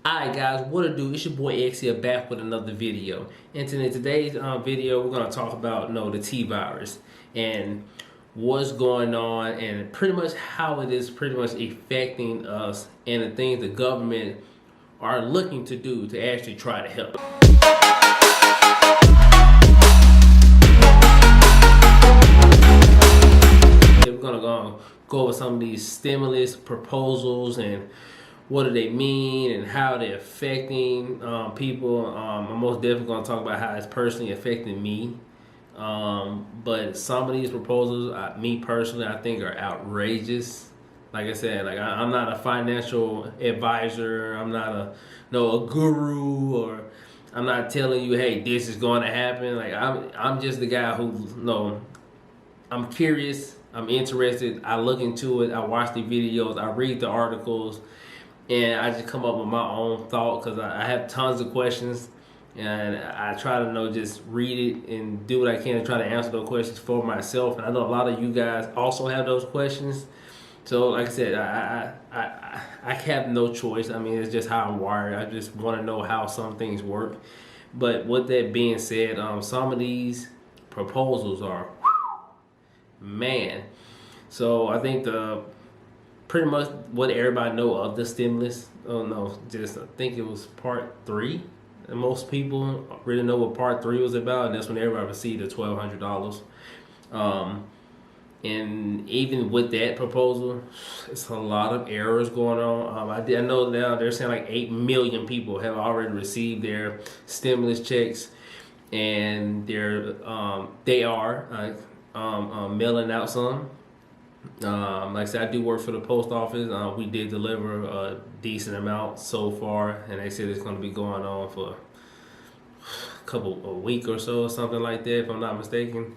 Alright guys, what it do? It's your boy Exia back with another video. And in today's video, we're going to talk about the T virus and what's going on and pretty much how it is pretty much affecting us and the things the government are looking to do to actually try to help. We're going to go over some of these stimulus proposals and what do they mean and how they're affecting people. I'm most definitely going to talk about how it's personally affecting me. But some of these proposals, me personally, I think are outrageous. Like I said, I'm not a financial advisor. I'm not a guru, or I'm not telling you, hey, this is going to happen. I'm just the guy who I'm curious. I'm interested. I look into it. I watch the videos. I read the articles. And I just come up with my own thought because I have tons of questions, and I try to just read it and do what I can to try to answer those questions for myself. And I know a lot of you guys also have those questions. So like I said, I have no choice. I mean, it's just how I'm wired. I just want to know how some things work. But with that being said, some of these proposals are, man. So I think pretty much what everybody know of the stimulus. I think it was part 3. And most people really know what part 3 was about, and that's when everybody received the $1,200. And even with that proposal, it's a lot of errors going on. I know now they're saying like 8 million people have already received their stimulus checks, and they are mailing out some. Like I said, I do work for the post office. We did deliver a decent amount so far, and they said it's going to be going on for a week or so, or something like that, if I'm not mistaken.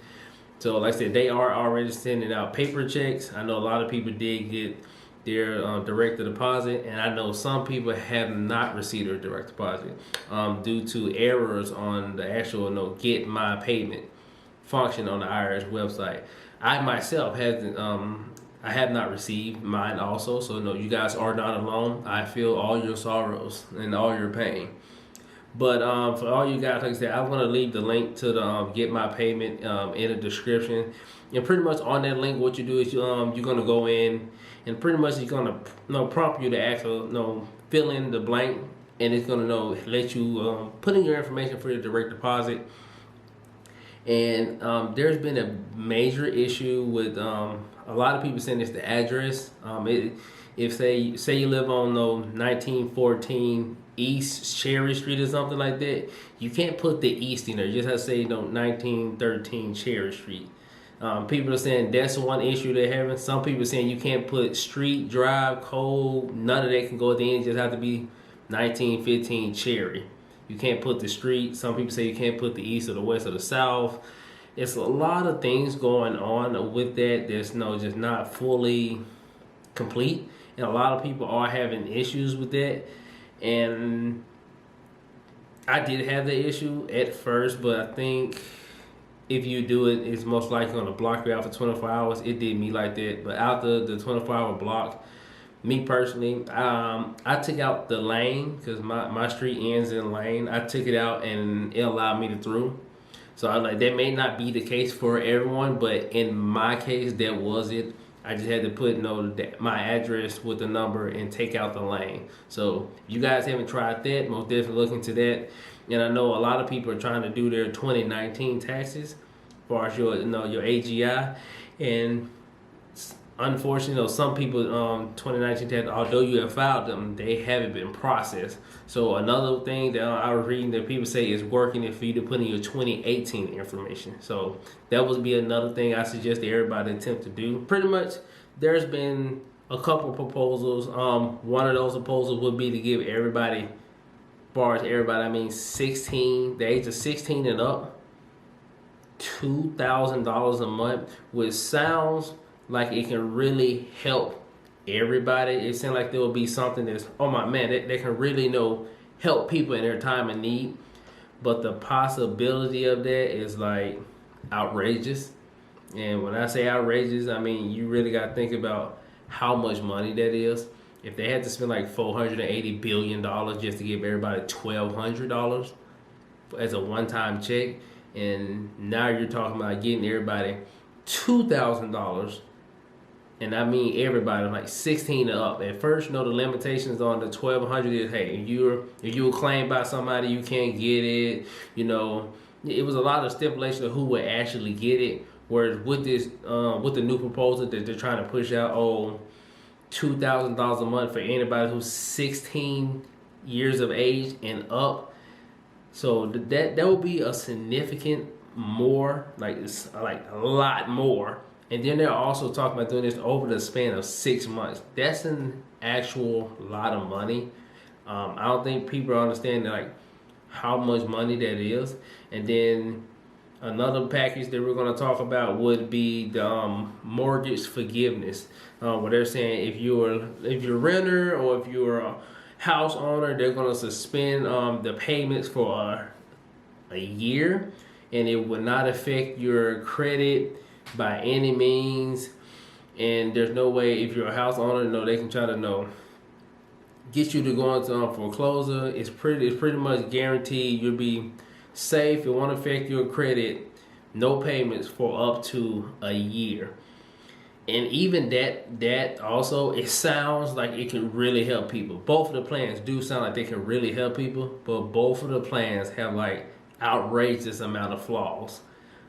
So like I said, they are already sending out paper checks. I know a lot of people did get their direct deposit, and I know some people have not received their direct deposit due to errors on the actual Get My Payment function on the IRS website. I myself I have not received mine also, so no, you guys are not alone. I feel all your sorrows and all your pain. But for all you guys, like I said, I'm going to leave the link to the Get My Payment in the description. And pretty much on that link, what you do is you're going to go in, and pretty much it's going to prompt you to actually fill in the blank, and it's going to let you put in your information for your direct deposit. And there's been a major issue with a lot of people saying it's the address. If say you live on 1914 East Cherry Street or something like that, you can't put the East in there. You just have to say 1913 Cherry Street. People are saying that's one issue they're having. Some people are saying you can't put street, drive, code, none of that can go at the end. It just have to be 1915 Cherry. You can't put the street. Some people say you can't put the east or the west or the south. It's a lot of things going on with that that's just not fully complete. And a lot of people are having issues with that. And I did have the issue at first, but I think if you do it, it's most likely going to block you out for 24 hours. It did me like that. But after the 24-hour block, me personally, I took out the lane because my street ends in lane. I took it out and it allowed me to through. So I was like, that may not be the case for everyone, but in my case, that was it. I just had to put my address with the number and take out the lane. So if you guys haven't tried that, most definitely look into that. And I know a lot of people are trying to do their 2019 taxes, as far as your AGI, and unfortunately, some people 2019 tax, although you have filed them, they haven't been processed. So another thing that I was reading that people say is working is for you to put in your 2018 information. So that would be another thing I suggest that everybody attempt to do. Pretty much, there's been a couple proposals. One of those proposals would be to give everybody, as far as everybody, I mean the age of 16 and up, $2,000 a month, which sounds like it can really help everybody. It seems like there will be something that's, oh my man, that can really help people in their time of need. But the possibility of that is outrageous. And when I say outrageous, I mean you really got to think about how much money that is. if they had to spend like $480 billion just to give everybody $1,200 as a one-time check, and now you're talking about getting everybody $2,000, and I mean everybody, like 16 and up. At first, the limitations on the 1,200 is, hey, if you were claimed by somebody, you can't get it. It was a lot of stipulation of who would actually get it. Whereas with this, with the new proposal that they're trying to push out, $2,000 a month for anybody who's 16 years of age and up. So that will be a significant more, it's like a lot more. And then they're also talking about doing this over the span of 6 months. That's an actual lot of money. I don't think people understand how much money that is. And then another package that we're going to talk about would be the mortgage forgiveness. Where they're saying if you're a renter or if you're a house owner, they're going to suspend the payments for a year, and it would not affect your credit by any means. And there's no way, if you're a house owner, they can try to get you to go into foreclosure. It's pretty much guaranteed you'll be safe. It won't affect your credit. No payments for up to a year. And even that also, it sounds like it can really help people. Both of the plans do sound like they can really help people, but both of the plans have outrageous amount of flaws.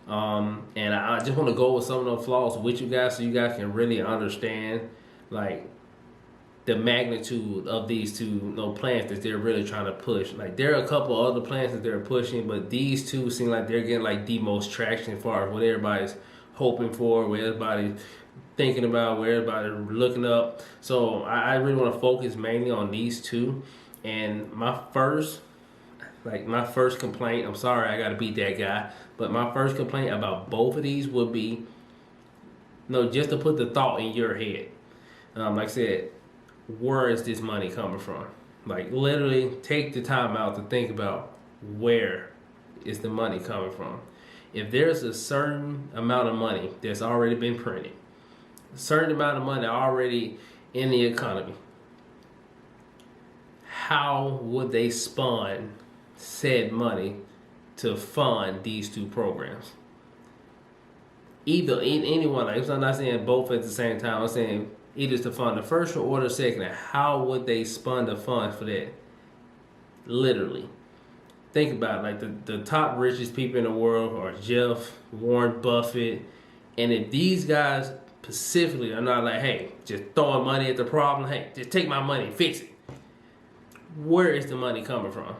And I just want to go with some of those flaws with you guys so you guys can really understand the magnitude of these two plans that they're really trying to push. There are a couple other plans that they're pushing, but these two seem like they're getting the most traction as far as what everybody's hoping for, what everybody's thinking about, where everybody's looking up. So I really want to focus mainly on these two. And my first complaint, I'm sorry I gotta beat that guy, but my first complaint about both of these would be, just to put the thought in your head. Like I said, where is this money coming from? Literally take the time out to think about where is the money coming from. If there's a certain amount of money that's already been printed, a certain amount of money already in the economy, how would they spawn said money to fund these two programs? Either anyone, I'm not saying both at the same time. I'm saying either to fund the first or the second. How would they spawn the funds for that? Literally, think about it. The top richest people in the world are Jeff, Warren Buffett, and if these guys specifically are not hey, just throwing money at the problem, hey, just take my money and fix it. Where is the money coming from?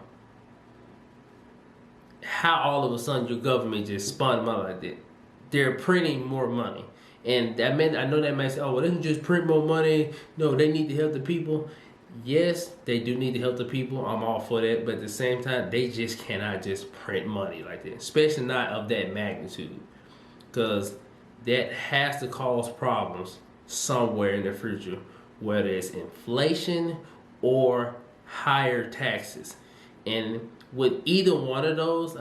How all of a sudden your government just spun money like that? They're printing more money. And I know that may say, they can just print more money. No, they need to help the people. Yes, they do need to help the people. I'm all for that. But at the same time, they just cannot just print money like that. Especially not of that magnitude. Because that has to cause problems somewhere in the future. Whether it's inflation or higher taxes. And with either one of those,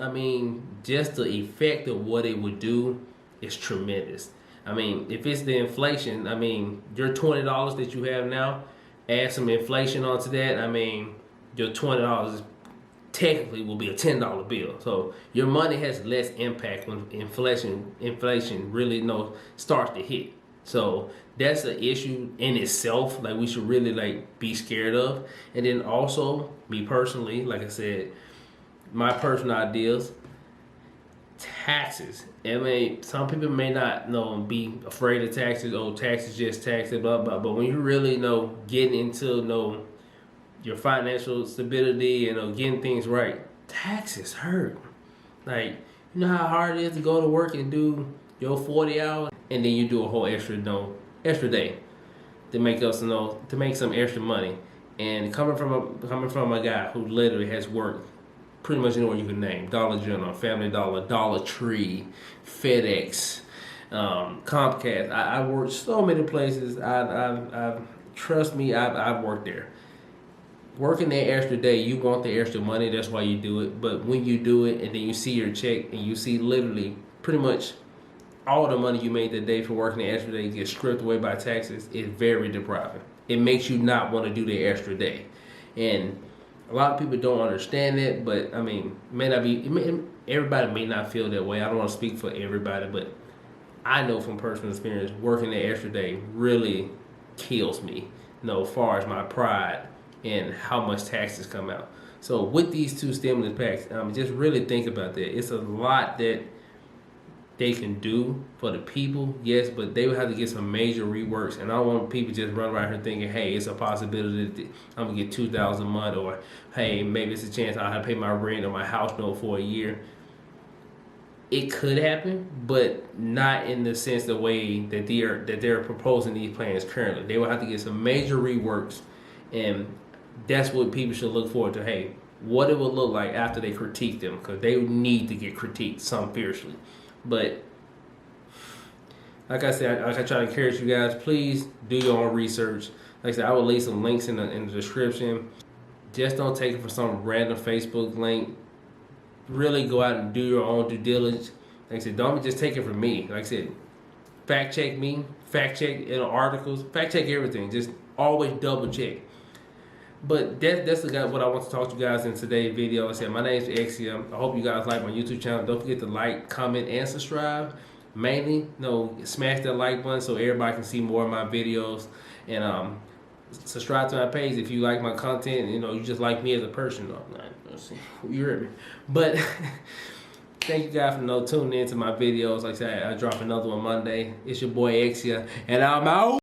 just the effect of what it would do is tremendous. If it's the inflation, your $20 that you have now, add some inflation onto that, your $20 technically will be a $10 bill. So your money has less impact when inflation really starts to hit. So that's an issue in itself. We should really be scared of. And then also, me personally, like I said, my personal ideas, taxes. Some people may not be afraid of taxes. Taxes just taxes, blah blah. But when you really getting into your financial stability and getting things right, taxes hurt. You know how hard it is to go to work and do your 40 hours, and then you do a whole extra day to make some extra money. And coming from a guy who literally has worked pretty much anywhere you can name: Dollar General, Family Dollar, Dollar Tree, FedEx, Comcast. I worked so many places. Trust me, I've worked there. Working that extra day, you want the extra money. That's why you do it. But when you do it, and then you see your check, and you see literally pretty much all the money you made that day for working the extra day get stripped away by taxes, it's very depriving. it makes you not want to do the extra day. And a lot of people don't understand it, but I mean, everybody may not feel that way. I don't want to speak for everybody, but I know from personal experience, working the extra day really kills me, as far as my pride and how much taxes come out. So with these 2 stimulus packs, just really think about that. It's a lot that they can do for the people, yes, but they would have to get some major reworks. And I don't want people just run around here thinking, hey, it's a possibility that I'm gonna get $2,000 a month, or hey, maybe it's a chance I'll have to pay my rent or my house note for a year. It could happen, but not in the sense the way that they're proposing these plans currently. They will have to get some major reworks, and that's what people should look forward to. Hey, what it will look like after they critique them, because they need to get critiqued some fiercely. But like I said, I try to encourage you guys, please do your own research. Like I said, I will leave some links in the description. Just don't take it for some random Facebook link. Really go out and do your own due diligence. Like I said, don't just take it from me. Like I said, fact check me, fact check in articles, fact check everything. Just always double check. But that's what I want to talk to you guys in today's video. Like I said, my name is Exia. I hope you guys like my YouTube channel. Don't forget to like, comment, and subscribe. Mainly, smash that like button so everybody can see more of my videos. And subscribe to my page if you like my content. You just like me as a person. You heard me. But thank you guys for tuning in to my videos. Like I said, I drop another one Monday. It's your boy Exia, and I'm out.